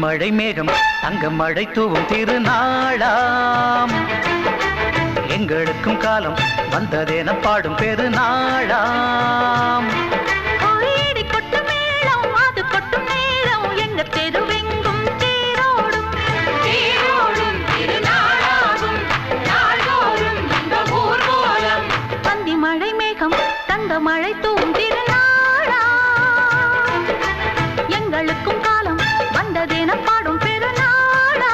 மழை மேகம் தங்க மழை தூவும் திருநாளாம் எங்களுக்கும் காலம் வந்ததென பாடும் பெருநாளாம் கோயிடி கொட்டும் மேளம் அது கொட்டும் நேரம் எங்க தெருவெங்கும் தேரோடும் தேரோடும் திருநாளாகும் நாள்தோறும் இந்த ஊர்வலம் பந்தி மழை மேகம் தங்க மழை தூவும் திருநாளாம் எங்களுக்கும் காலம் வந்ததென பாடும் பெருநாளா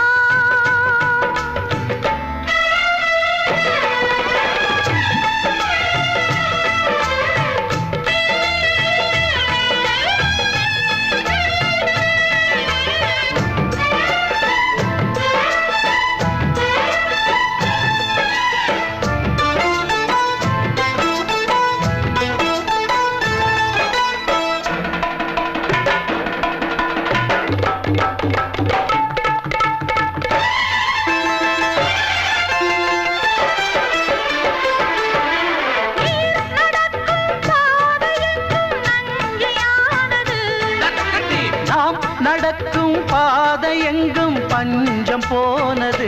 நடக்கும் பாதை எங்கும் பஞ்சம் போனது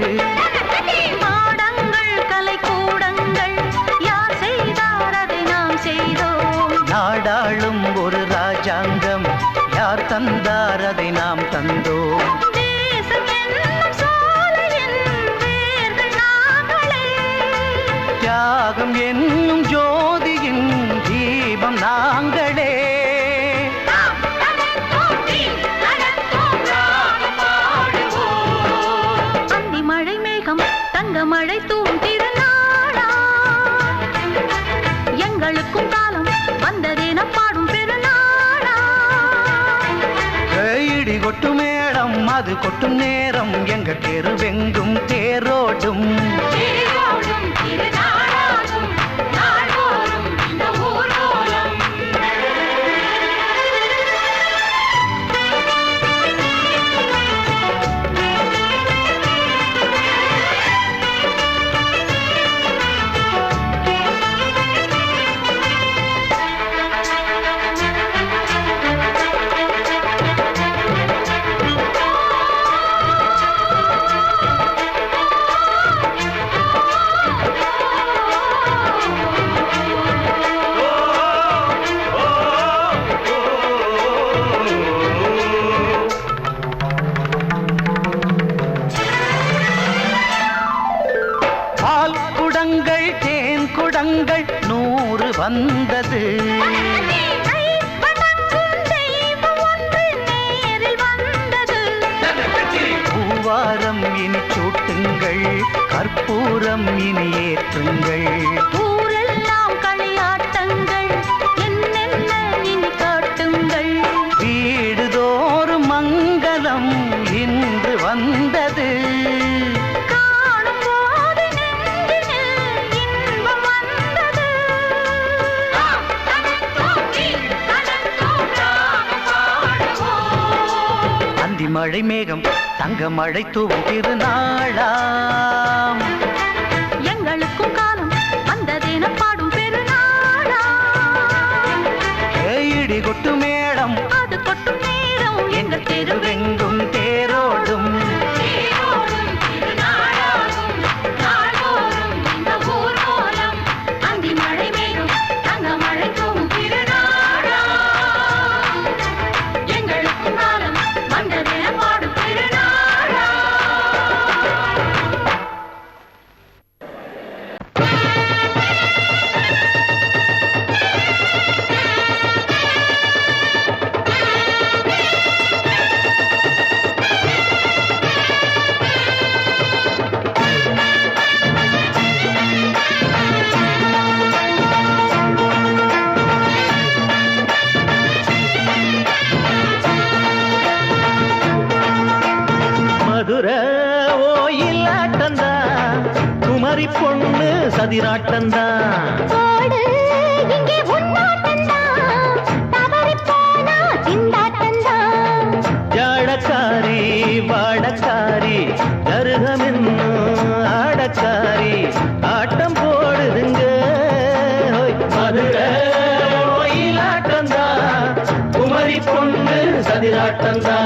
மாடங்கள் கலை கூடங்கள் யார் செய்தார் அதை நாம் செய்தோம் நாடாளும் ஒரு ராஜாங்கம் யார் தந்தார் அதை நாம் தந்தோம் தேசம் என்னும் சோலையின் வேர்கள் நாங்களே தியாகம் என்னும் ஜோதியின் தீபம் நாங்களே தங்க மழை தூவும் திருநாளா எங்களுக்கும் காலம் வந்ததென பாடும் பெருநாளா இடி கொட்டும் மேடம் அது கொட்டும் நேரம் எங்க தெருவெங்கும் தேரோடும் தேரோடும் திருநாளாகும் நாள்தோறும் இந்த ஊர்வலம் குடங்கள் 100 வந்தது பூவாரம் இனி சூட்டுங்கள் கற்பூரம் இனி ஏற்றுங்கள் ஊரெல்லாம் களியாட்டங்கள் என்னென்ன இனி காட்டுங்கள் வீடுதோறும் மங்களம் இன்று வந்தது மழை மேகம் தங்க மழை தூவும் திருநாளாம் எங்களுக்கும் காலம் வந்ததென பாடும் பெருநாளா இடி கொட்டு மேடம் அது கொட்டும் நேரம் எங்க தெருவெங்கும் தேரோடும் தேரோடும் திருநாளாகும் நாள்தோறும் இந்த ஊர்வலம் அந்தி மழை மேகம் தங்க மழை தூவும் திருநாளா எங்களுக்கும் காலம் வந்ததென பாடும் பெருநாளா மதுரை ஓயிலாட்டந்தா குமரி பொண்ணு சதிராட்டந்தா ஜாடக்காரி வாடக்காரி கருகமென்னு ஆடக்காரி ஆட்டம் போடுதுங்க மதுரை ஓயிலாட்டந்தா குமரி பொண்ணு சதிராட்டந்தா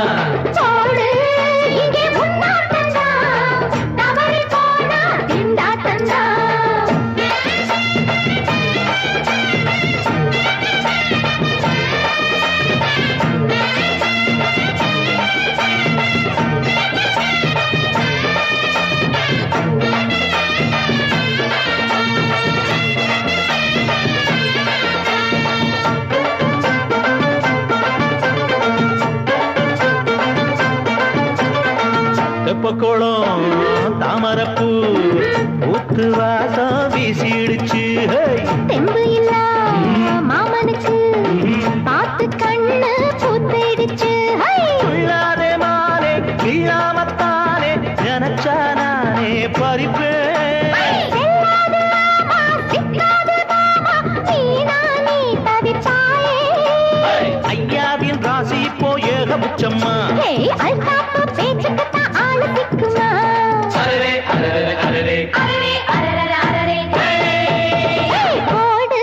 தாமரப்பூ ஊத்து வாசம் வீசிடுச்சு தெம்பு இல்ல மாமனுக்கு பார்த்து கண்ணு பூத்திடுச்சு உள்ளாதே மானே இல்லாமத்தானே நினைச்சா நானே பறிப்பேன் ஐயாவின் ராசி இப்போ ஏகபட்சம்மா பேச்சுக்கத்தான் ஆளு திக்குமா அரரே அரரே அரரே அரரே அரரே அரரே போடு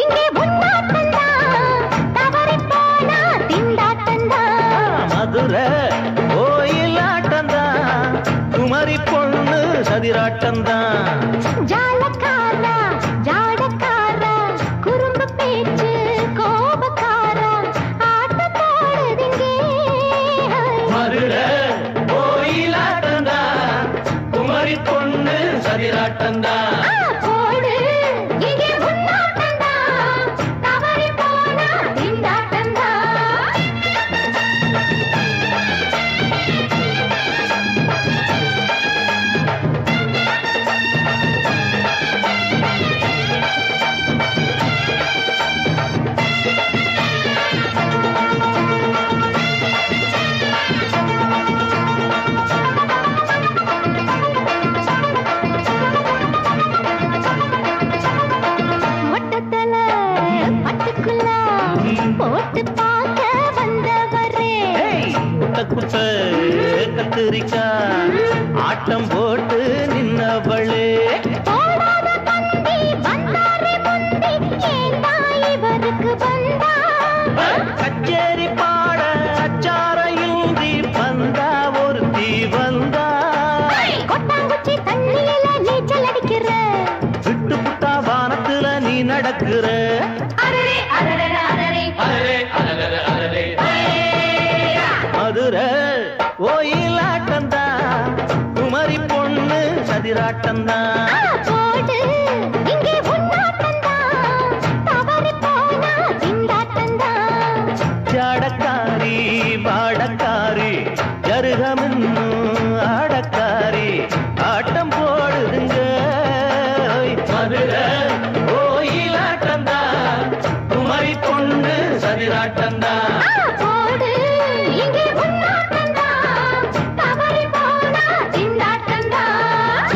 இங்கே உன்னாட்டந்தான் தவறி போனா திண்டாட்டந்தான் மதுரை கோயிலாட்டந்தான் குமரி பொண்ணு சதிராட்டந்தான் ஜாலக்காரா ஜாடக்காரா குறும்பு பேச்சு கோபக்காரா ஆட்ட போடுதிங்கே மதுரை கோயிலாட்டந்தான் குமரி பொண்ணு சதிராட்டந்தான் போடு இங்கே உன்னாட்டந்தான் தவறி போனா திண்டாட்டந்தான் மொட்டத்தல பட்டுக்குள்ள போட்டு பார்க்க வந்தவரே குட்ட குட்ட கத்திரிக்கா ஆட்டம் போட்டு நின்னவளே போடாத தந்தி வந்தாரே முந்தி ஏண்டா இவருக்கு வந்தா கச்சேரி பாட அச்சார இன்றி வந்தா ஒருத்தி வந்தா கொட்டாங்குச்சி தண்ணியில நீச்சல் அடிக்கிற விட்டு புட்டா வானத்துல நீ நடக்கிற அரரே அரரே அரரே அரரே அரரே அரரே மதுரை கோயிலாட்டந்தா குமரி பொண்ணு சதிராட்டந்தா போடு இங்கே உன்னாட்டந்தான் தவறி போனா திண்டாட்டந்தான் ஜாடக்காரி பாடக்காரி ஜருகமின்னு ஆடக்காரி ஆட்டம் போடுதுங்க மதுரை கோயிலாட்டந்தா குமரி பொண்ணு சதிராட்டந்தா போடு இங்கே உன்னாட்டந்தான் தவறி போனா திண்டாட்டந்தான்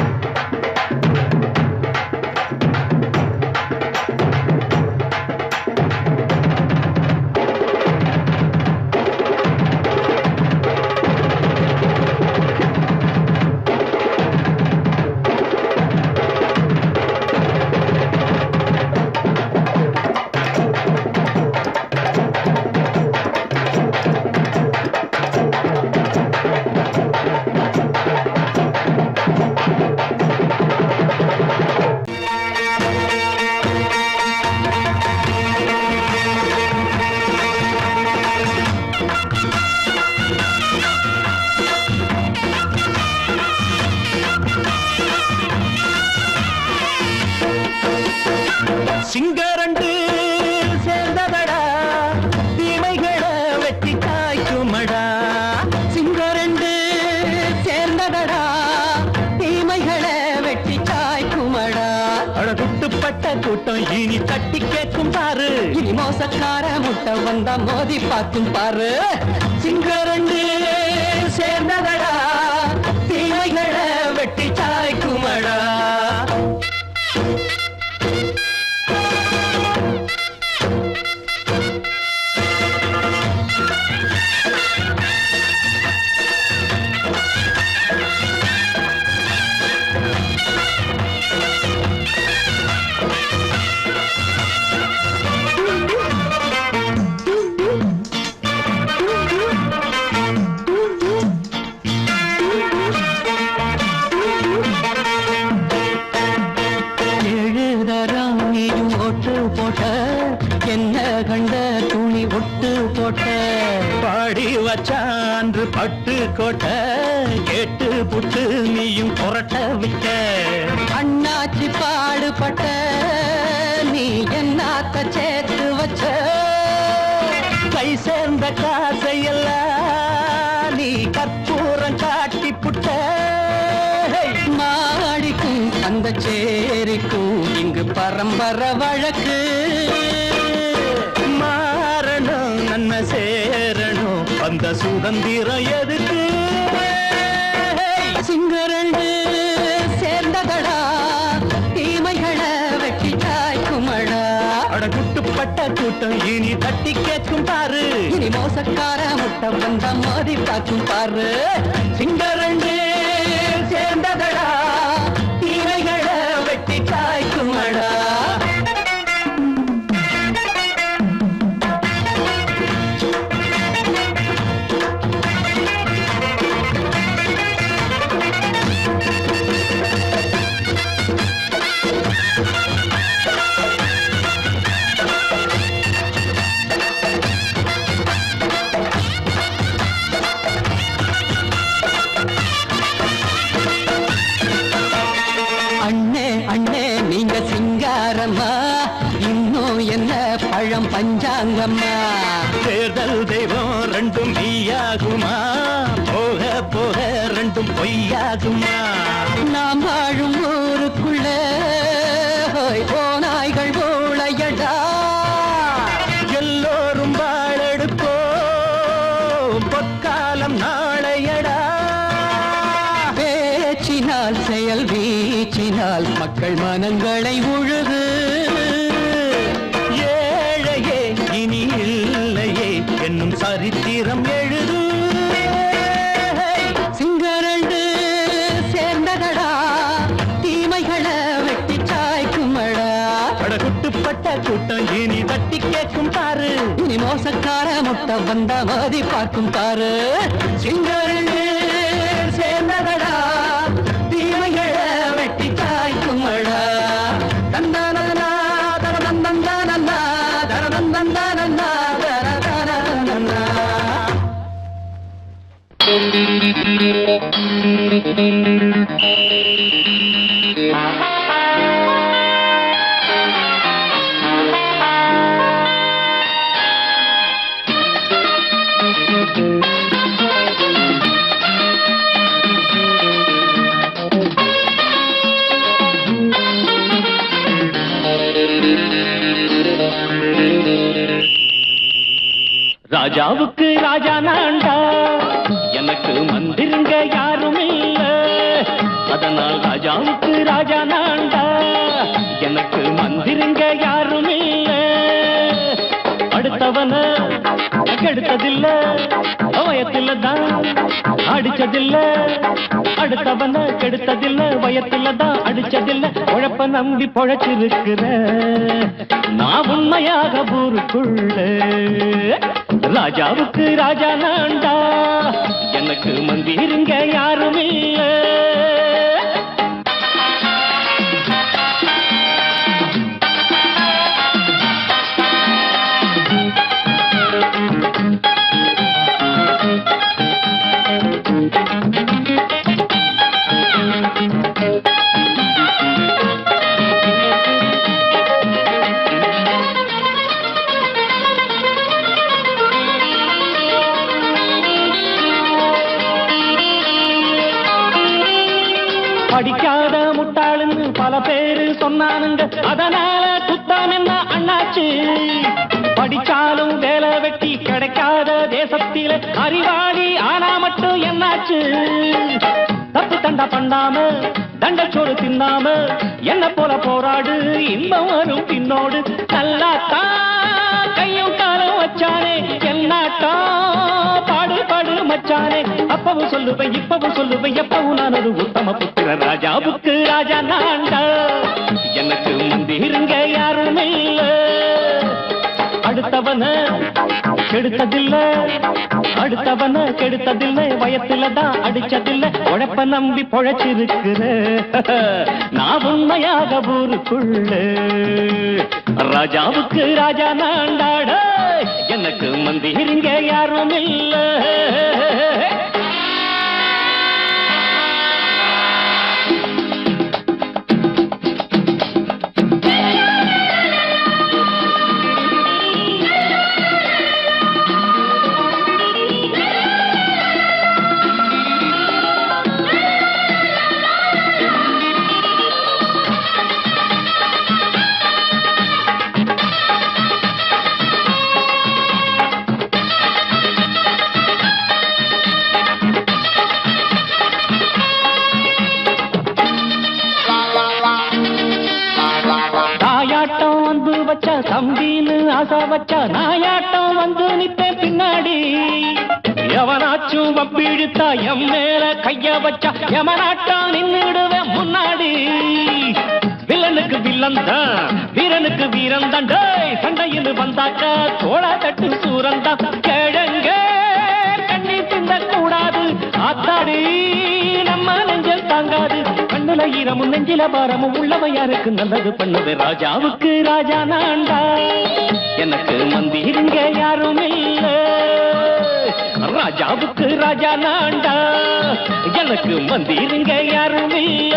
சிங்கரண்டு சேர்ந்ததடா தீமைகளை வெட்டி காய்க்குமடா சிங்கரண்டு சேர்ந்ததடா தீமைகளை வெட்டி காய்க்குமடா அழகுட்டுப்பட்ட கூட்டம் இனி தட்டி கேட்கும் பாரு இனி மோசக்கார முட்டை வந்தா மோதி பார்க்கும் பாரு சிங்கரண்டு சேர்ந்ததடா தீமைகளை வெட்டி காய்க்குமடா வச்சான்று பட்டு கோட்டை கேட்டு புட்டு நீயும் புரட்ட விட்ட அண்ணாச்சி பாடுபட்ட நீ என்னாத்த சேர்த்து வச்ச கை சேர்ந்த காசையெல்லாம் நீ கற்பூரம் காட்டி புட்ட அந்த சேரிக்கும் இங்கு பரம்பரை வழக்கு. மாறணும் நன்மை சேரணும் அந்த சுதந்திரம் எதுக்கு? சிங்கரண்டு சேர்ந்ததடா தீமைகளை வெட்டி தாய்க்குமடா. அடகுட்டுப்பட்ட கூட்டம் இனி தட்டி கேட்கும் பாரு. இனி மோசக்கார முட்டை வந்த மோதி பார்க்கும் பாரு. சிங்கரண்டு சேர்ந்ததடா தீமைகளை வெட்டி தாய்க்குமடா. இன்னும் என்ன பழம் பஞ்சாங்கம்மா. தேர்தல் தெய்வம் ரெண்டும் மெய்யாகுமா? போக போக ரெண்டும் பொய்யாகுமா? நாம் வாழும் ஊருக்குள்ள ஓநாய்கள் ஊழையடா. எல்லோரும் வாழெடுப்போ பொற்காலம் நாளையடா. பேச்சினால் செயல் வீச்சினால் மக்கள் மனங்களை உழுது. ஏழையே இனி இல்லையே என்னும் சரித்திரம் எழுது. சிங்கரண்டு சேர்ந்ததடா தீமைகளை வெட்டி சாய்க்குமடா. அடகுட்டுப்பட்ட கூட்டம் இனி தட்டி கேட்கும் பாரு. இனி மோசக்கார முட்டை வந்த மோதி பார்க்கும் பாரு. சிங்கரண்டு சேர்ந்ததடா தீமைகளை வெட்டி சாய்க்குமடா. தந்தானா தரதந்தந்தானா தரதந்தந்தானா தரதந்தந்தானா. ராஜாவுக்கு ராஜா நான்டா, எனக்கு மந்திருங்க யாரும் இல்ல. அதனால் ராஜாவுக்கு ராஜா நான்டா, எனக்கு மந்திருங்க யாரும் இல்ல. அடுத்தவன கெடுத்ததில்ல, வயத்தில தான் அடிச்சதில்ல. அடுத்தவன கெடுத்ததில்ல, வயத்தில தான் அடிச்சதில்ல. உழைப்ப நம்பி பொழைச்சிருக்கிற நான் உண்மையாக ஊருக்குள்ள. ராஜாவுக்கு ராஜா நான்டா, எனக்கு மந்திருங்க யாரும் இல்ல. படிக்காத முட்டாளுன்னு பல பேரு சொன்னானுங்க, அதனால குத்தம் என்ன அண்ணாச்சு. படிச்சாலும் வேலை வெட்டி கிடைக்காத தேசத்தில அறிவாளி ஆனா மட்டும் என்னாச்சு. தப்பு தண்டா பண்ணாம தண்டச்சோறு தின்னாம என்ன போல போராடு, இன்பம் வரும் பின்னோடு. நல்லாத்தா கையும் காலம் வச்சானே, என்னாட்டா பாடு பாடு மச்சானே. அப்பவும் சொல்லுவேன் இப்பவும் சொல்லுவேன், எப்பவும் நான் ஒரு உத்தம புத்திர. ராஜாவுக்கு ராஜா நான்டா, எனக்கு மந்திருங்க யாரும் இல்ல. அடுத்தவன கெடுத்ததில்ல, அடுத்தவன கெடுத்ததில்லை, வயத்துல தான் அடிச்சதில்லை. உழைப்ப நம்பி பொழைச்சிருக்கிற நான் உண்மையாக ஊருக்குள்ள. ராஜாவுக்கு ராஜா நான்டாட, எனக்கு மந்திருங்க யாரும் இல்ல. வச்சா தம்பின்னு ஆசா வச்சா நாயாட்டம் வந்து நிப்பேன் பின்னாடி எவனாச்சும் வப்பிழுத்தா எம் மேல கைய வச்சா எவனாட்டம் நின்னுடுவேன் முன்னாடி வில்லனுக்கு வில்லன் தான் வீரனுக்கு வீரன் தான் சண்டையில் வந்தாக்கா தோளா தட்டு சூரன் தான் கிழங்க கண்ணி தின்ன கூடாது ஆத்தாடி நம்ம நெஞ்சல் தாங்காது கண்ணுல ஈரமும் நெஞ்சில பாரமும் உள்ளவ யாருக்கு நல்லது பண்ணுது ராஜாவுக்கு ராஜா நான்டா எனக்கு மந்திருங்க யாரும் இல்ல ராஜாவுக்கு ராஜா நான்டா எனக்கு மந்திருங்க யாரும் இல்ல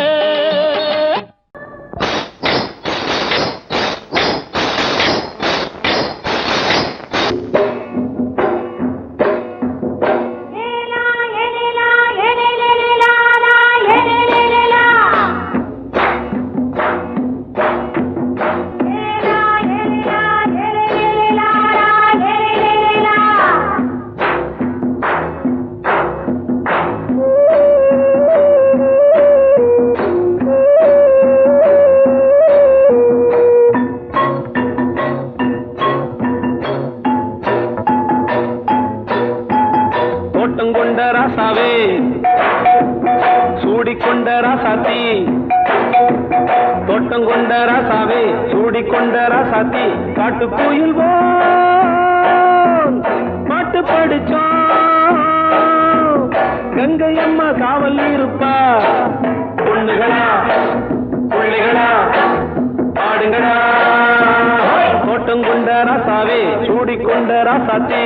காட்டுக்குயில் பாட்டு படிச்சோம் கங்கை அம்மா காவல் இருப்பா பொண்ணுகளா பிள்ளைகளா ஆடுங்களா தோட்டம் கொண்ட ராசாவே சூடிக்கொண்ட ராசாத்தி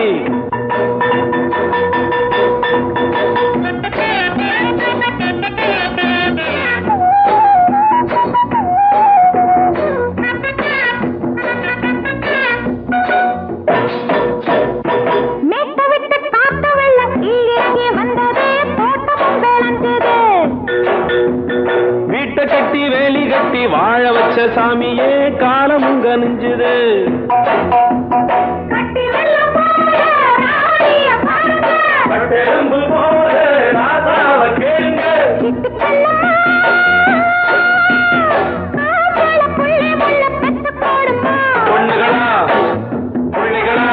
வாழ வச்ச சாமியே காலமுங்க நெஞ்சுது பொண்ணுகளா பிள்ளைகளா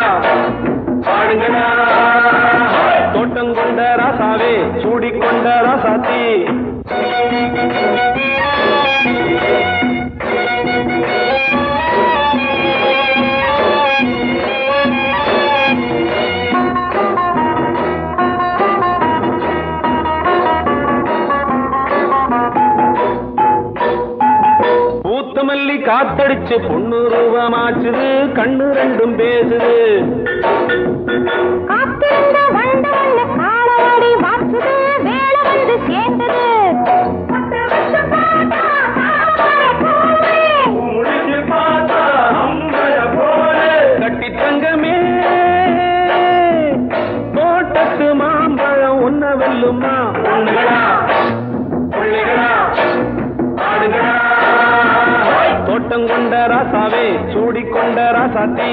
ஆடுங்களா தோட்டம் கொண்ட ராசாவே சூடிக்கொண்ட ராசாத்தி காத்தடிச்சு பொண்ணு ரூபமாச்சுது கண்ணு ரெண்டும் பேசுது கட்டி தங்கமே தோட்டத்து மாம்பழம் உன்ன வெல்லுமா பொண்ணுகளா பிள்ளைகளா ஆடுகளா தோட்டம் கொண்ட ராசாவே சூடிக்கொண்ட ராசாத்தி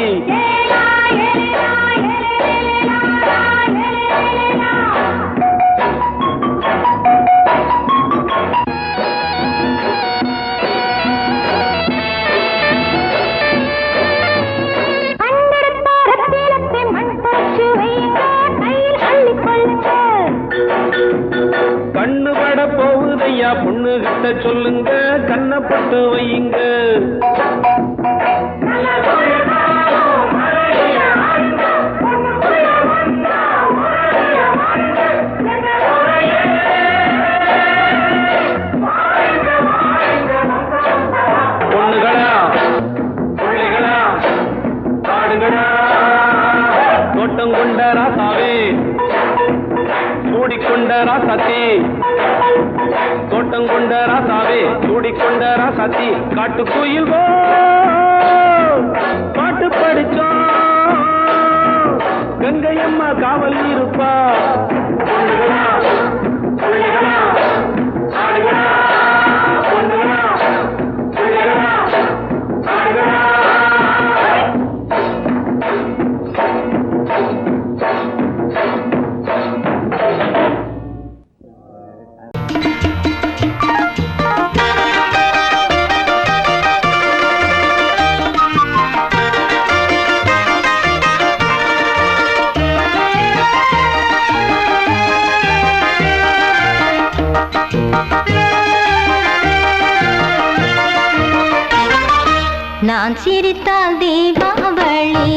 கண்ணு பட போகுதையா பொண்ணு கிட்ட சொல்லுங்க கண்ணப்பட்டு வையுங்க பொண்ணுகளா பிள்ளைகளா ஆடுகளா தோட்டம் கொண்ட ராசாவே சூடிக்கொண்ட ராசாத்தி தோட்டம் கொண்ட ராசாவே சூடிக்கொண்ட ராசாத்தி காட்டுக்குயில் பாட்டு படிச்சோம் கங்கை அம்மா காவல் இருப்பா பொண்ணுகளா பிள்ளைகளா ஆடுகளா பொண்ணுகளா பிள்ளைகளா ஆடுகளா நான் சிரித்தால் தீபாவளி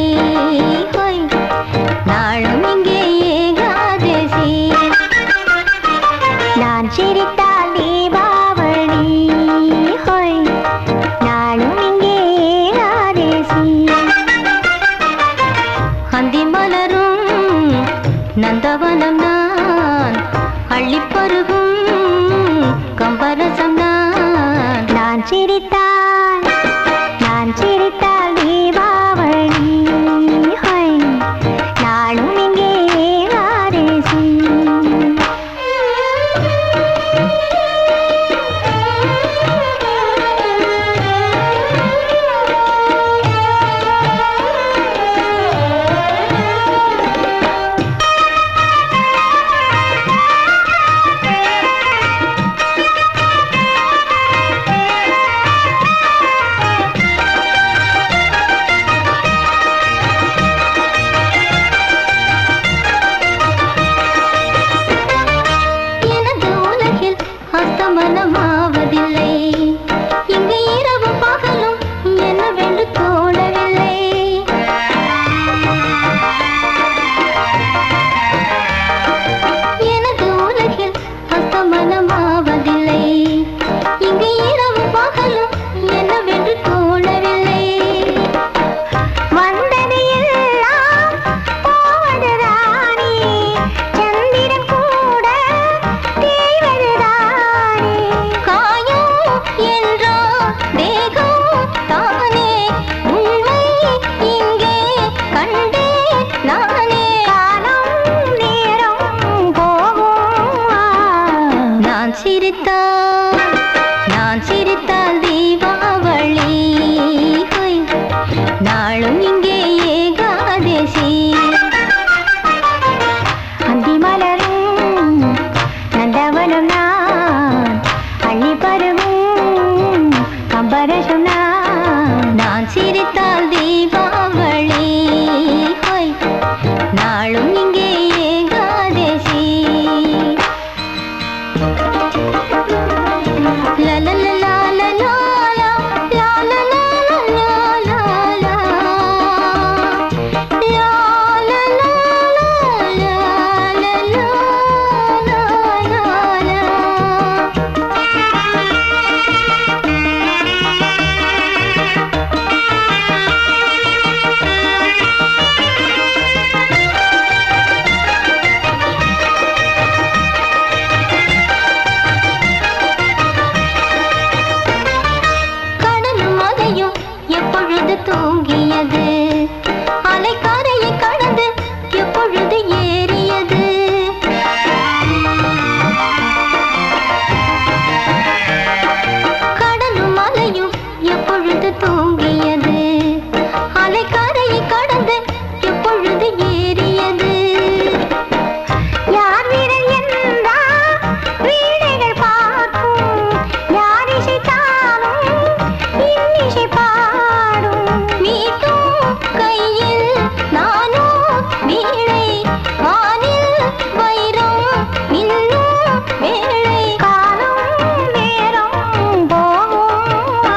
ஹோய் நாளும் இங்கே ஏகாதசி நான் சிரித்தால் தீபாவளி ஹோய் நாளும் இங்கே ஏகாதசி அந்தி மலரும் நந்தவனம் நான் அள்ளிப்பருகும் கம்பரசம் நான் சிரித்தால் தீபாவளி ஹோய் நாளும் இங்கே ஏகாதசி மனமாவதில்லை இங்கு இரவு பகலும் என்னவென்று தோணவில்லை எனது உலகில் அஸ்தமனமாவதில்லை இங்கு இரவு பகலும் என்னவென்று தோணவில்லை வந்தது எல்லாம் போவது ராணி சந்திரன் கூட தேய்வதுதான் என்றோ தேகம் தானே உண்மை இங்கே கண்டே நானே காலம் நேரம் போகும் நான் சிரித்தால் தீபாவளி ஹோய் நாளும் இங்கே ஏகாதசி அந்தி மலரும் நந்தவனம் நான் அள்ளி பருவும் கம்பரசம் நான் சிரித்தால் தீபாவளி ஹோய் நாளும் இங்கே ஏகாதசி எப்பொழுது தூங்கியது அலைக்கரையை கடந்து எப்பொழுது ஏறியது கடலும் மலையும் எப்பொழுது தூங்கியது அலைக்கரையை கடந்து எப்பொழுது ஏறியது யார் வீரன் என்றால் வீணைகள் பார்க்கும் யார் இசைத்தாலும் இன்னிசை கையில் நானோ வீணை வானில் வைரம் இன்னும் வேளை காலம் நேரம் போகும்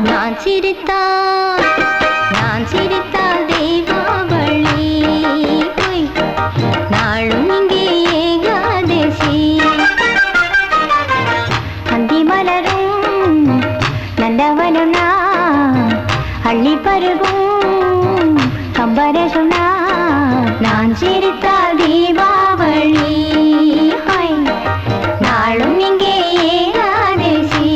நான் சிரித்தால் தீபாவளி ஹோய் நாளும் இங்கே ஏகாதசி அந்தி மலரும் நந்தவனம் நான் அள்ளி பருகும் கம்பரசம் நான் சிரித்தால் தீபாவளி ஹோய் நாளும் இங்கே ஏகாதசி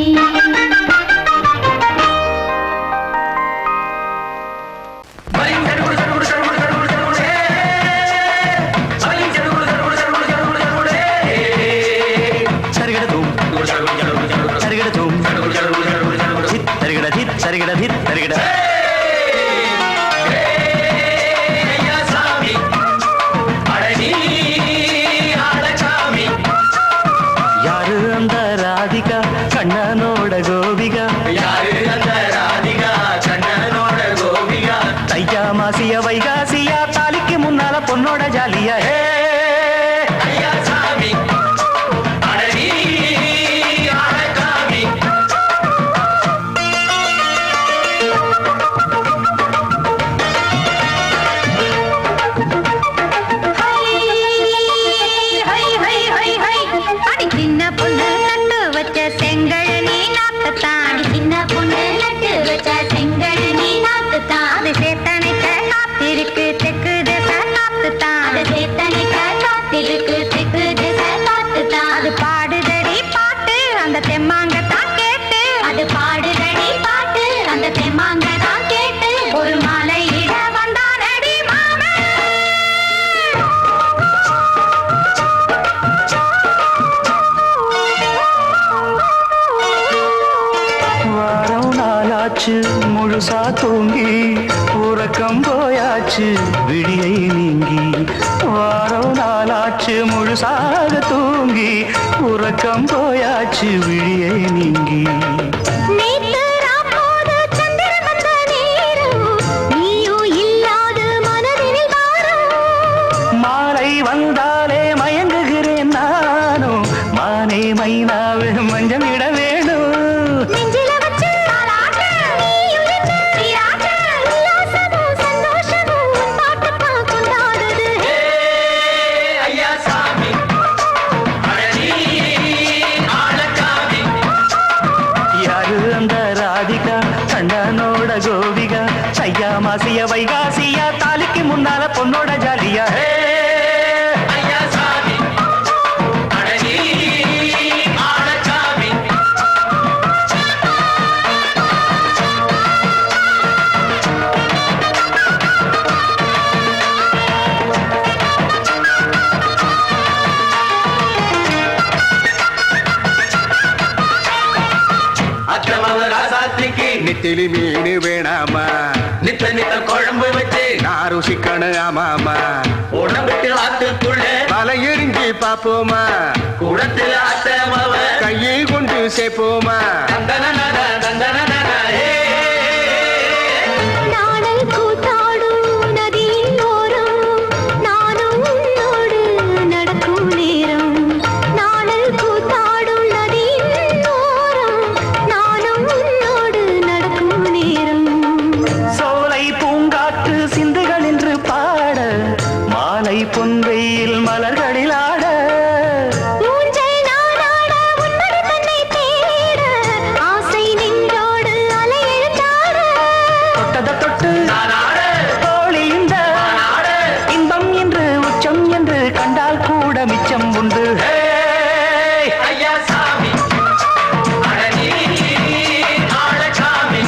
சரிகட நாளாச்சு முழுசா தூங்கி உறக்கம் போயாச்சு விடியை நீங்கி வாரம் நாளாச்சு முழுசாக தூங்கி உறக்கம் போயாச்சு விடியை நீங்கி நேத்து ராப்போது சந்திரன் வந்த நேரம் நீயும் இல்லாத மனதினில் பாரம் மாலை வந்தாலே மயங்குகிறேன் நானும் மானே மைனாவே மஞ்சம் இட வேணும் நெஞ்சில வச்சு தாலாட்டு நீயும் நின்று நீராட்டு உல்லாசமும் சந்தோஷமும் உன் பாட்டுப்பா கொண்டாடுது ஐயா சாமி அழகி ஆளக்காமி யாரு அந்த ராதிகா கண்டனோட கோபிகா ஐயா மாசிய வைகாசியா தாலிக்கு முன்னால பொண்ணோட ஜாலியா ஐயா சாமி அழகி ஆளக்காமி அச்சமவ ராசாத்திக்கு நெத்திலி மீன் வேணாமா நித்த நித்த குழம்பு வச்சு நான் ருசிக்கணும் ஆமாமா உடம்புக்கு ஆத்துக்குள்ள பல எரிஞ்சு பாப்போமா கூடத்துல அத்தமவ கையை கொண்டு சேர்ப்போமா தந்தன தந்தன நாடல் கூத்தாடும் நதியின் ஓரம் நானும் உன்னோடு நடக்கும் நேரம் நாடல் கூத்தாடும் நதியின் ஓரம் நானும் உன்னோடு நடக்கும் நேரம் சோலை பூங்காற்று சிந்துகள் என்று பாட மாலை பொன்வெயில் மலர்களில் ஆட ஊஞ்சல் நானாட உன்மடி தன்னை தேட ஆசை நெஞ்சோடு அலை எழுந்தாட தொட்டத தொட்டு நானாட தோழி இந்த நானாட இன்பம் என்று உச்சம் என்று கண்டால் கூட மிச்சம் உண்டு ஐயா சாமி அழகி ஆளக்காமி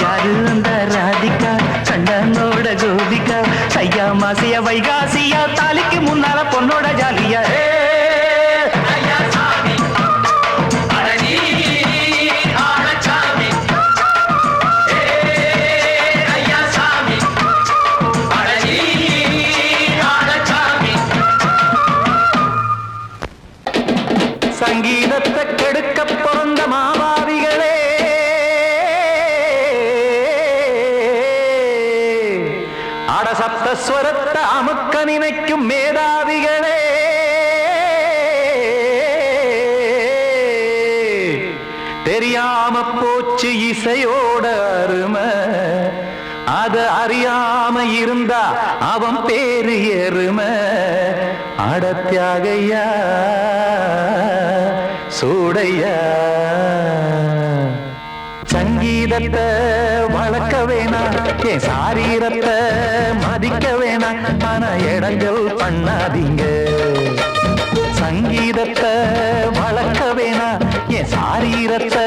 யாரு அந்த ராதிகா கண்டனோட கோபிகா ஐயா மாசிய வைகாசியா தாலிக்கு முன்னால பொண்ணோட ஜாலியா ஐயா சாமி அழகி ஆளக்காமி ஐயா சாமி அழகி ஆளக்காமி சங்கீதத்தை கெடுக்க பிறந்த மாமாவிகளே அடசப்தஸ்வரத்தை அமுக்க நினைக்கும் மேதாவிகளே தெரியாம போச்சு இசையோட அருமை அத அறியாம இருந்தா அவன் பேரு எருமை அடத்தியாகையா சூடையா சங்கீதத்தை வளர்க்க வேணாம் என் சாரீரத்தை மதிக்க வேணாம் ஆனா இடங்கள் பண்ணாதீங்க சங்கீதத்தை வளர்க்க வேணாம் என் சாரீரத்தை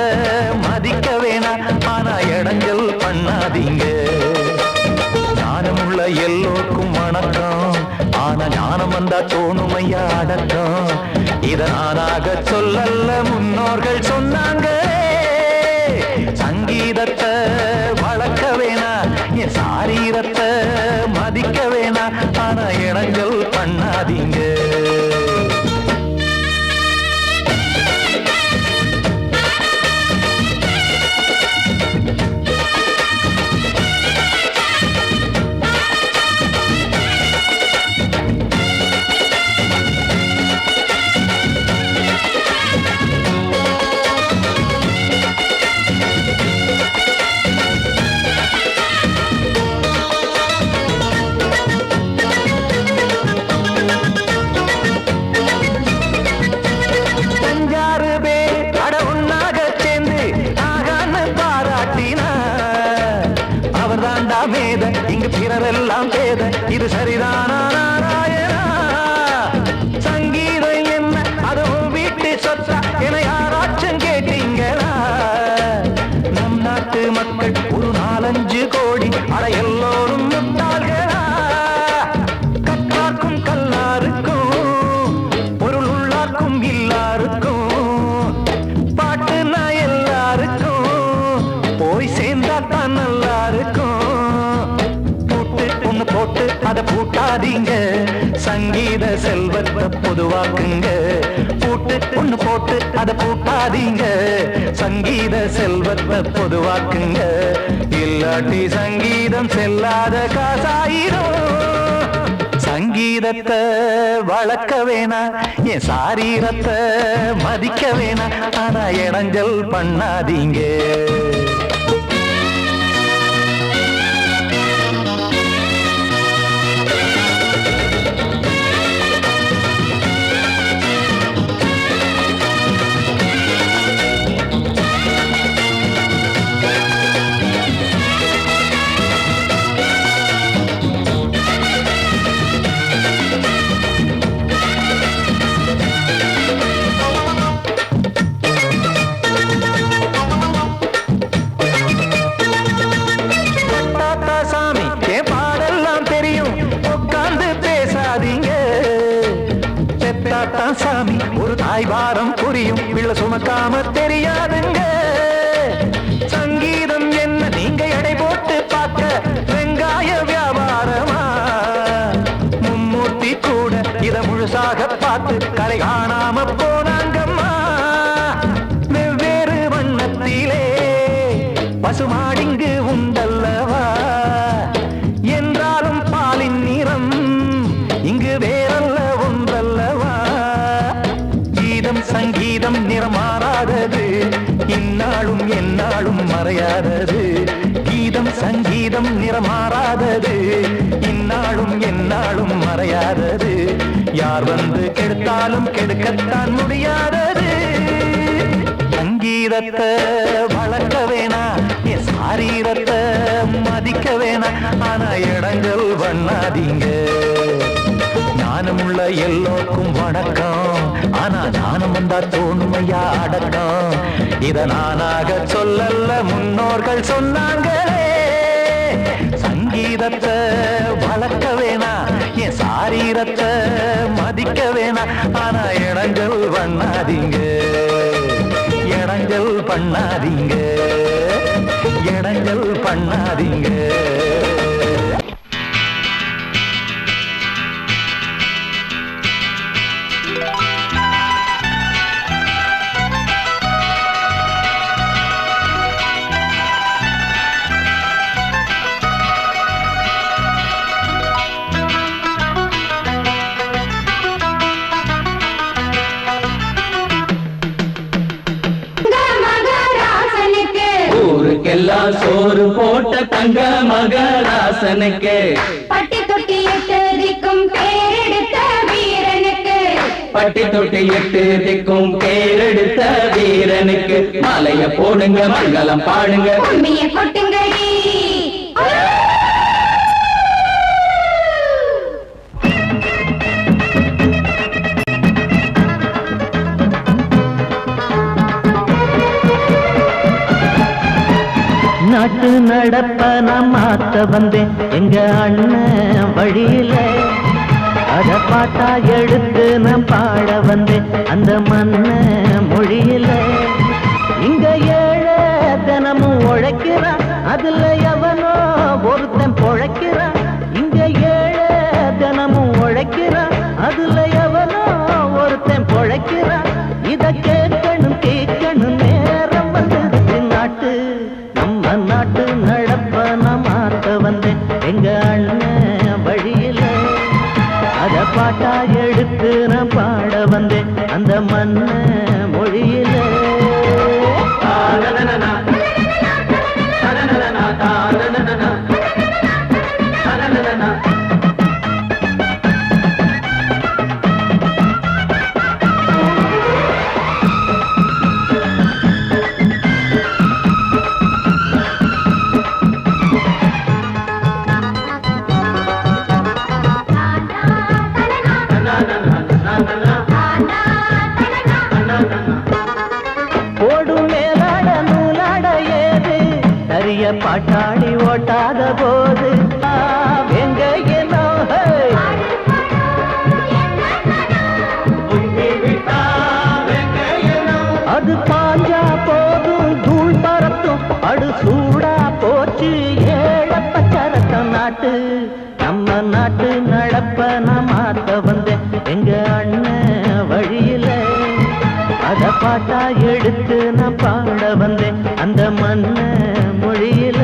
மதிக்க வேணாம் ஆனா இடங்கள் பண்ணாதீங்க ஞானமுள்ள எல்லோருக்கும் வணக்கம் ஆனா ஞானம் வந்தா தோணுமையா அடக்கம் இத நானாக சொல்லல்ல முன்னோர்கள் சொன்னாங்க சங்கீதத்தை வளர்க்க வேணா என் சாரீரத்தை மதிக்க வேணா ஆனா இடங்கள் பண்ணாதீங்க பூட்டாதீங்க சங்கீத செல்வத்தை பொதுவாக்குங்க பூட்டு ஒண்ணு போட்டு அதை பூட்டாதீங்க சங்கீத செல்வத்தை பொதுவாக்குங்க இல்லாட்டி சங்கீதம் செல்லாத காசாயிரும் சங்கீதத்தை வளர்க்க வேணா என் சாரீரத்தை மதிக்க வேணா ஆனா இடைஞ்சல் பண்ணாதீங்க சாமி ஒரு தாய்வாரம் புரியும் பிள்ளை சுமக்காம தெரியாதுங்க சங்கீதம் என்ன நீங்க எடை போட்டு பார்க்க வெங்காய வியாபாரமா மும்மூர்த்தி கூட இத முழுசாக பார்த்து கலை காணாம போனாங்கம்மா வெவ்வேறு வண்ணத்திலே பசுமாடிங்கு உண்டல்லவா என்றாலும் பாலின் நிறம் இங்கு வேறல்ல ஒன்றல்லவா சங்கீதம் நிறமாறாதது இந்நாளும் எந்நாளும் மறையாதது கீதம் சங்கீதம் நிறமாறாதது இந்நாளும் எந்நாளும் மறையாதது யார் வந்து கெடுத்தாலும் கெடுக்கத்தான் முடியாதது சங்கீதத்தை வளர்க்க வேணா என் சாரீரத்தை மதிக்க வேணா ஆனா இடங்கள் பண்ணாதீங்க ஞானமுள்ள எல்லோருக்கும் வணக்கம் ஆனா ஞானம் வந்தா தோணுமையா அடக்கம் இத நானாக சொல்லல்ல முன்னோர்கள் சொன்னாங்களே சங்கீதத்தை வளர்க்க வேணா என் சாரீரத்தை மதிக்க வேணா ஆனா இடங்கள் பண்ணாதீங்க இடங்கள் பண்ணாதீங்க இடங்கள் பண்ணாதீங்க ஊருக்கெல்லாம் சோறு போட்ட தங்க மகராசனுக்கு பட்டி தொட்டி எட்டு திக்கும் பேரெடுத்த வீரனுக்கு பட்டி தொட்டி எட்டு திக்கும் பேரெடுத்த வீரனுக்கு மாலைய போடுங்க மங்களம் பாடுங்க உண்மைய கொட்டுங்கடி நாட்டு நடப்ப நான் மாத்த வந்தேன் எங்க அண்ணன் வழியில அத பாட்டா எடுத்து நான் பாட வந்தேன் அந்த மண்ண மொழியில இங்க ஏழை தினமும் உழைக்கிறான் அதுல எவனோ ஒருத்தன் பொழைக்கிறான் இங்க ஏழை தினமும் உழைக்கிறான் அதுல எவனோ ஒருத்தன் பொழைக்கிறான் இத கேட்கணும் கேட்கணும் நேரம் வந்துடுச்சு நாட்டு நம்ம நாட்டு நடப்ப நான் மாத்த வந்தேன் எங்க அண்ணன் வழியில அத பாட்டா எடுத்து நான் பாட வந்தேன் அந்த மண்ண மொழியில பாட்டாளி ஓட்டாத போது எங்க அது பாஞ்சா போதும் தூள் பறத்தும் அடு சூடா போச்சு ஏழப்ப சரத்த நாட்டு நம்ம நாட்டு எடுத்து நான் பாட வந்தேன் அந்த மண்ண மொழியில.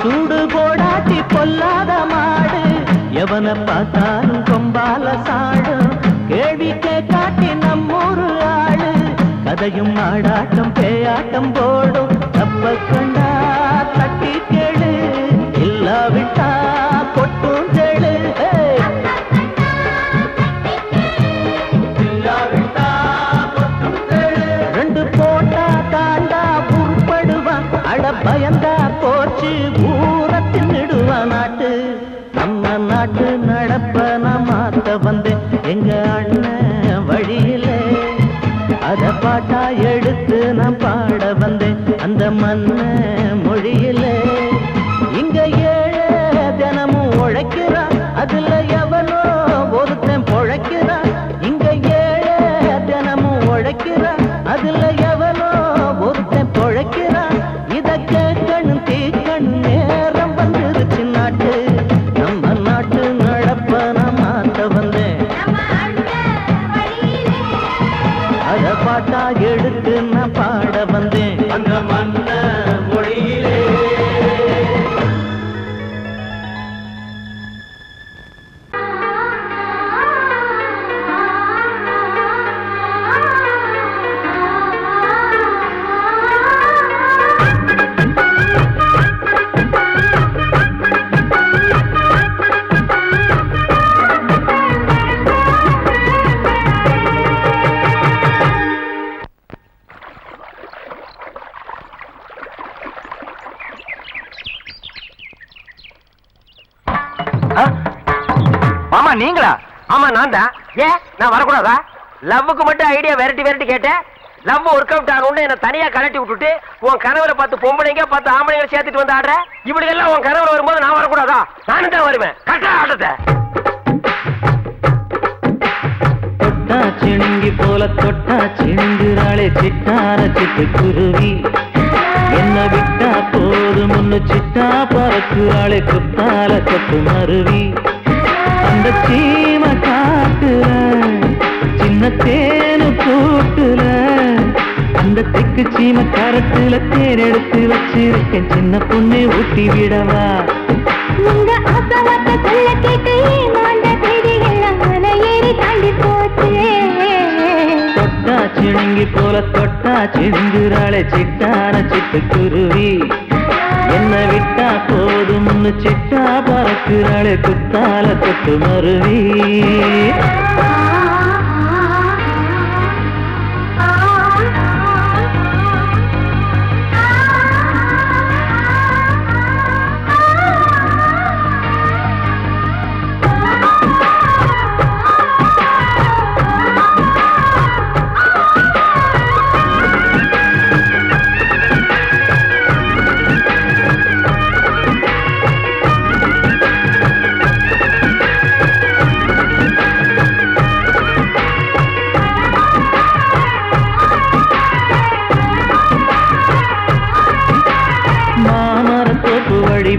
சூடு போடாட்டி பொல்லாத மாடு எவனை பார்த்தாலும் கொம்பால சாடும். கேள்வி கேட்காட்டி நம்மூரு ஆளு கதையும் ஆடாட்டம் பேயாட்டம் போடும். தப்ப கண்டா தட்டி கேளு இல்லாவிட்டா கொட்டும் கேளு. ரெண்டு போட்டா தாண்டா உருப்படுவான். அட பயந்தா போச்சு ஊர தின்னுடுவான் நாட்டு. நம்ம நாட்டு நடப்ப நான் மாத்த வந்தேன் எங்க அண்ணன் வழியில. அத பாட்டா எடுத்து நான் பாட வந்தேன் அந்த மண்ண மொழியில. இங்க ஏழை தினமும் உழைக்கிறான் அதுல எவனோ ஒருத்தன் பொழைக்கிறான். இங்க ஏழை தினமும் உழைக்கிறான் அதுல எவனோ ஒருத்தன் பொழைக்கிறான். இத கேட்கணும் தீக்கணும் நேரம் வந்துருச்சு நாட்டு. நம்ம நாட்டு நடப்ப நான் மாத்த வந்தேன் அத பாட்டா எடுத்து நான் பாட வந்தேன் அந்த மண்ண மொழியிலே. மாமா நீங்களா? ஆமா நான் தான். ஏன் நான் வரக்கூடாதா? லவ்வுக்கு மட்டும் ஐடியா வெரைட்டி வெரைட்டி கேட்டேன். லவ் ஒர்க் அவுட் ஆகணும்னு என்ன தனியா கலட்டி விட்டுட்டு உன் கணவரை பார்த்து பொம்பளைங்க பார்த்து ஆம்பளைங்களை சேர்த்துட்டு வந்து ஆடுற. இப்படி எல்லாம் உன் கணவர் வரும்போது நான் வரக்கூடாதா? நானும் தான் வருவேன். கரெக்டா ஆட்டத்தை தொட்டா சிணுங்கி போல தொட்டா சிணுங்குறாளே சிட்டார சிட்டு குருவி. என்ன விட்டா போதும் முன்னு சிட்டா பறக்குறாளே குத்தால கொத்து மருவி. அந்த சீம காட்டுல சின்ன தேனு கூட்டுல அந்த தெக்கு சீம கரத்துல தேன் எடுத்து வச்சிருக்கேன் சின்ன பொண்ணு ஊட்டி விடவா. உங்க அசவத்தை சொல்ல கேட்டு மாண்ட தேடி எல்லாம் மலை ஏறி தாண்டி போச்சு. தொட்டா சிணுங்கி போல தொட்டா சிணுங்குறாளே சிட்டான சிட்டு குருவி. என்ன விட்டா போதும்னு சிட்டா பறக்குறாளே குத்தால கொத்து மருவி.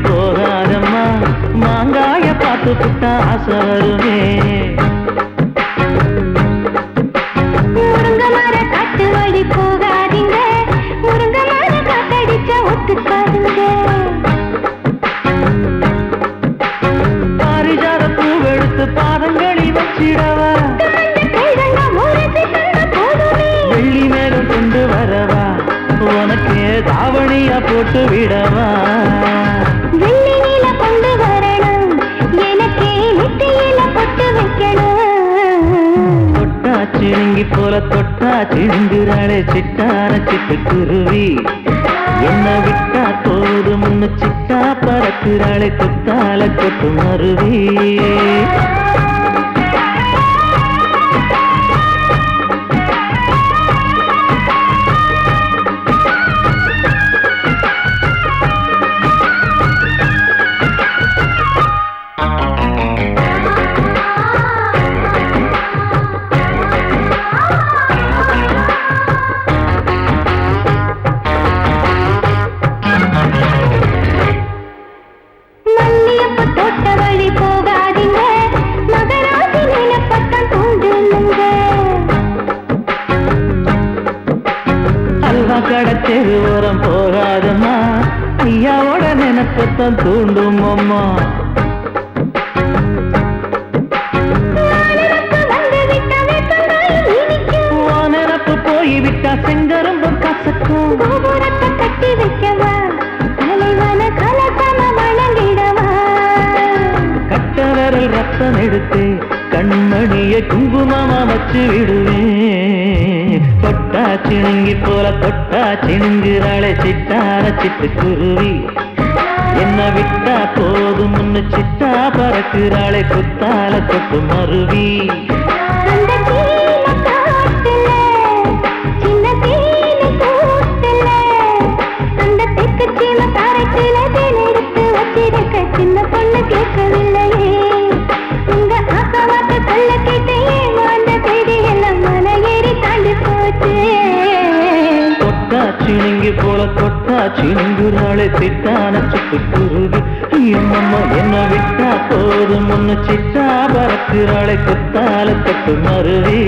போகாதம்மா மாங்காய பார்த்து புட்டா ஆசை வருமே. முருங்க மர காட்டு வழி போகாதீங்க, முருங்க மர காத்தடிச்ச ஒத்துக்காதுங்க. பாரிஜாத பூவெடுத்து பாதங்களில் வச்சிடவா, வெள்ளி மேகம் கொண்டு வரவா, உனக்கு தாவணியா போட்டு விடவா. வெள்ளி நீல கொண்டு வரணும், எனக்கே நெத்தியில பொட்டு வைக்கணும். தொட்டா சிணுங்கி போல தொட்டா சிணுங்குறாளே சிட்டான சிட்டு குருவி. என்ன விட்டா போதும் முன்னு சிட்டா பறக்குறாளே குத்தால கொத்து மருவி. வழி போகாதீங்க மகராசி நிலப்பட்டம் தூண்டுங்க அல்வா கடத்தெரு ஓரம் போகாதம்மா ஐயாவோட நினைப்பத்தான் தூண்டும் அம்மா நினப்பு போய்விட்டா செங்கரும்பும் கசக்கும் கோபுரத்தை கட்டி வைக்கவா தலைவன கலசம வணங்கிடவா கட்ட விரல் ரத்தம் எடுத்து கண்மணிய குங்குமமா வச்சு விடுவேன் தொட்டா சிணுங்கி போல தொட்டா சிணுங்குறாளே சிட்டார சிட்டுக்குருவி என்ன விட்டா போதும் முன்னு சிட்டா பறக்குறாளே குத்தால தொட்டு மருவி அந்த தீன காட்டுல சின்ன தீனி கூட்டுல அந்த தெற்கு சீம காரைக்குல தேன் எடுத்து வச்சிருக்க சின்ன பொண்ணு கேட்கவில்லையே உங்க ஆசவாட்ட சொல்ல கேட்டு ஏமாந்த தேடி எல்லாம் மலை ஏறி தாண்டி போச்சு தொட்டா சிணுங்கி போல தொட்டா சிணுங்குறாளே சிட்டான சிட்டுக்குருவி என்னம்மா என்ன விட்டா போதும் முன்னு சிட்டா பறக்குறாளே குத்தால தொட்டு மருவி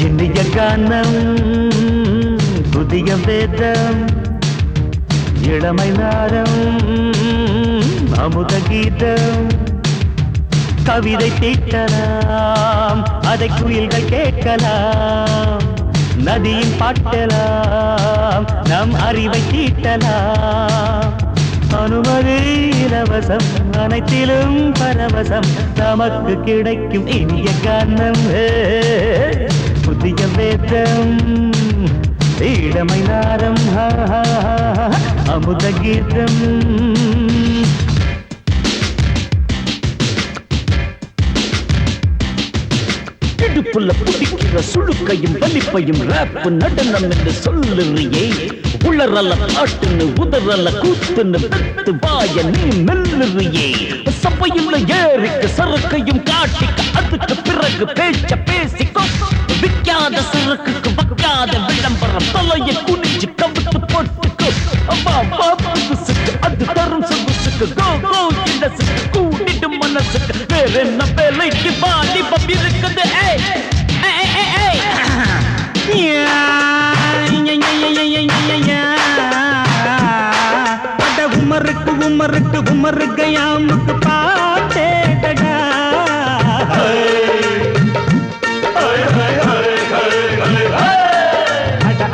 இனிய கானம் புதிய வேதம் இளமை நாரம் அமுத கீதம் கவிதை தீட்டலாம் அதை குயில்கள் கேட்கலாம் நதியின் பாட்டலாம் நம் அறிவை தீட்டலாம் அனுமதி இலவசம் அனைத்திலும் பரவசம் நமக்கு கிடைக்கும் இனிய கானம் புதிய வேதம் இளமை நாரம் அமுத கீதம் இடுப்புல பிடிக்கிற சுழுக்கையும் வலிப்பையும் ரேப்பு நடனம் என்று சொல்லுறியே உளறல பாட்டுன்னு உதறல கூத்துன்னு பெத்து வாய நீ மெல்லுறியே சபையுள்ள ஏறிக்கு சரக்கையும் காட்டிக்க அதுக்கு பிறகு பேச்ச பேசிக்கோ விக்காத சரக்குக்கு வக்காத விளம்பரம் தலையை குனிஞ்சு கவித்து போட்டுக்கோ அப்பா பாப்புக்கு அது தரும் சொகுசுக்கு கோ கோ இலசுக்கு கூட்டிட்டு மனசுக்கு வேற என்ன வேலைக்கு வாலிபம் இருக்குது உமருக்கு உமருக்கு உமருக்கு யாமுக்கு பாட்டேடா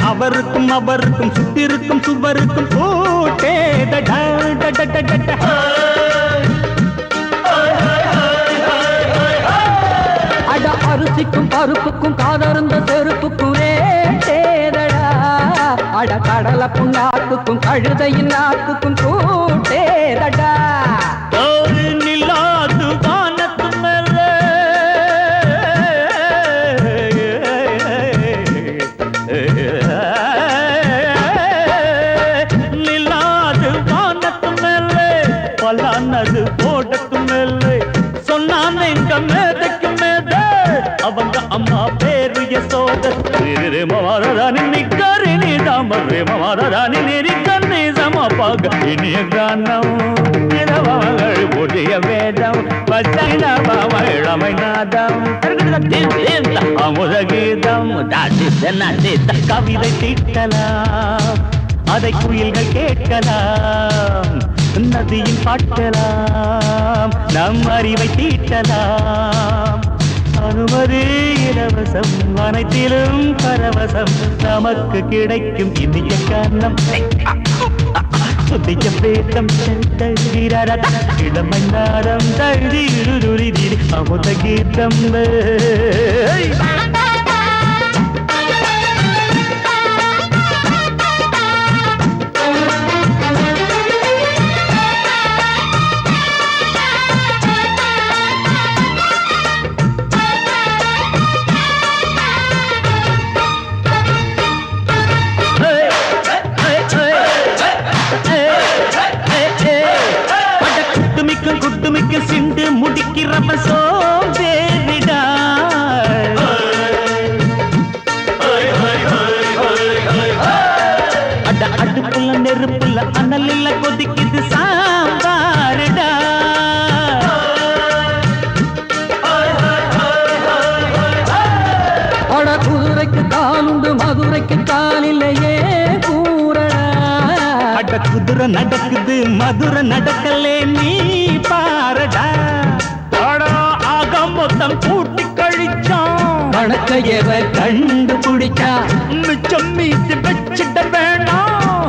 அவருக்கும் அவருக்கும் சுத்திருக்கும் சுவருக்கும் போட்டேடா அட அரிசிக்கும் பருப்புக்கும் காதருந்த செருப்புக்கும் ரேடா அட கடல புண்ணாக்குக்கும் கழுதையின் நாக்குக்கும் கூட்டேடா நில்லாது வானத்து மேல நில்லாது வானத்து மேல பலானது போடத்து மேல சொன்னான் எங்க மேதைக்கு மேத அவங்க அம்மா பேரு யசோத ரே மவாராணி நிக்காரி நீ தாம ரே மவாராணி நெறி கண்ணி சமபாக இனிய கானம் இரவங்கள் புதிய வேதம் பச்சைனவழமை நாதம் அமுத கீதம் கவிதை தீட்டலாம் அதை குயில்கள் கேட்கலாம் நதியில் பாட்டலாம் நம் அறிவை தீட்டலாம் அனுமதி இலவசம் அனைத்திலும் பரவசம் நமக்கு கிடைக்கும் இனிய காரணம் புதிய வேதம் இளமை நாரம் தழுதி அமுத கீதம் அடுப்புல அனல் இல்ல கொதிக்குது சாம்பாருடா அட குதிரைக்கு காலுண்டு மதுரைக்கு கால் இல்லையே கூறடா அட குதிரை நடக்குது மதுரை நடக்கலே நீ பாரடா ஆக மொத்தம் கூட்டி கழிச்சான் கணக்க எவ கண்டுபிடிச்சா மிச்சம் மீது வச்சிட வேணாம்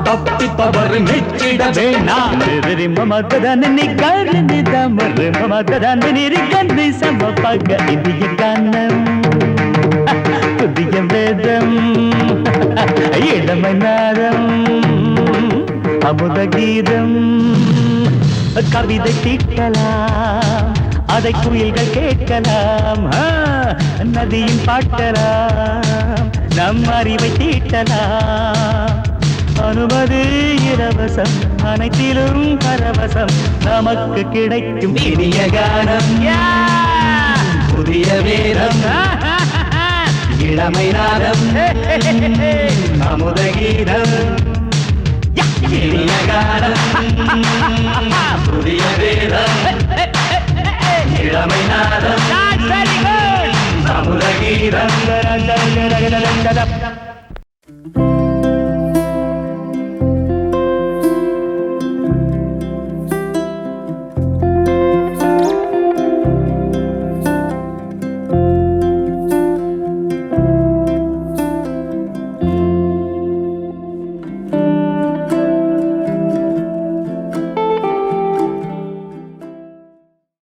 தப்பி தவறு மெச்சிட வேணாம் மமதனி கருணித மமதனி கண்ணி சமபக இந்திய கானம் புதிய வேதம் இளமை நாதம் அமுத கீதம் கவிதை தீட்டலாம் அதை குயில்கள் கேட்கலாம் நதியின் பாட்டலாம் நம் அறிவை தீட்டலாம் அனுமதி இலவசம் அனைத்திலும் பரவசம் நமக்கு கிடைக்கும் இனிய கானம் புதிய வேதம் இளமை நாதம் அமுத கீதம் இனிய கானம் புதிய வேதம் இளமை நாதம் அமுத கீதம்